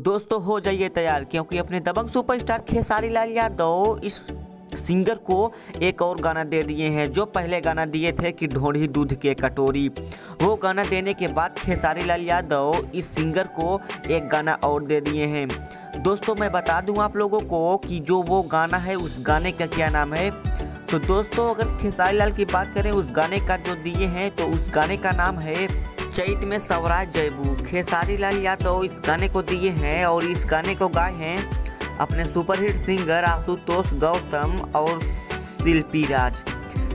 तो दोस्तों हो जाइए तैयार, क्योंकि अपने दबंग सुपरस्टार खेसारी लाल यादव इस सिंगर को एक और गाना दे दिए हैं। जो पहले गाना दिए थे कि ढोढ़ी दूध के कटोरी, वो गाना देने के बाद खेसारी लाल यादव इस सिंगर को एक गाना और दे दिए हैं। दोस्तों मैं बता दूं आप लोगों को कि जो वो गाना है उस गाने का क्या नाम है। तो दोस्तों अगर खेसारी लाल की बात करें उस गाने का जो दिए हैं, तो उस गाने का नाम है चैत में स्वराज जयबू। खेसारी लाल यादव इस गाने को दिए हैं और इस गाने को गाए हैं अपने सुपरहिट सिंगर आशुतोष गौतम और शिल्पी राज।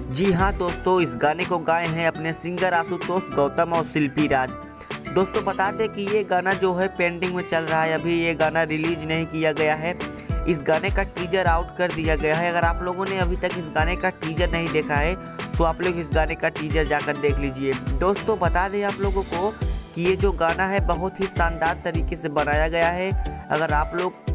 जी हाँ दोस्तों, इस गाने को गाए हैं अपने सिंगर आशुतोष गौतम और शिल्पी राज। दोस्तों बता दें कि ये गाना जो है पेंडिंग में चल रहा है, अभी ये गाना रिलीज नहीं किया गया है। इस गाने का टीजर आउट कर दिया गया है। अगर आप लोगों ने अभी तक इस गाने का टीजर नहीं देखा है तो आप लोग इस गाने का टीजर जाकर देख लीजिए। दोस्तों बता दें आप लोगों को कि ये जो गाना है बहुत ही शानदार तरीके से बनाया गया है। अगर आप लोग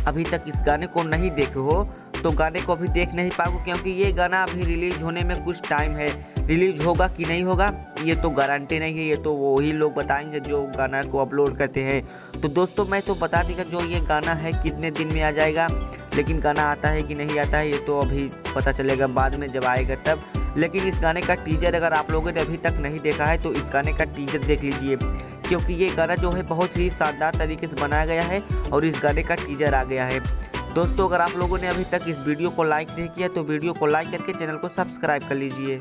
अभी तक इस गाने को नहीं देखे हो तो गाने को अभी देख नहीं पाओगे, क्योंकि ये गाना अभी रिलीज होने में कुछ टाइम है। रिलीज होगा कि नहीं होगा ये तो गारंटी नहीं है, ये तो वही लोग बताएंगे जो गाना को अपलोड करते हैं। तो दोस्तों मैं तो बता देगा जो ये गाना है कितने दिन में आ जाएगा, लेकिन गाना आता है कि नहीं आता है ये तो अभी पता चलेगा बाद में जब आएगा तब। लेकिन इस गाने का टीजर अगर आप लोगों ने अभी तक नहीं देखा है तो इस गाने का टीजर देख लीजिए, क्योंकि ये गाना जो है बहुत ही शानदार तरीके से बनाया गया है और इस गाने का टीजर आ गया है। दोस्तों अगर आप लोगों ने अभी तक इस वीडियो को लाइक नहीं किया तो वीडियो को लाइक करके चैनल को सब्सक्राइब कर लीजिए।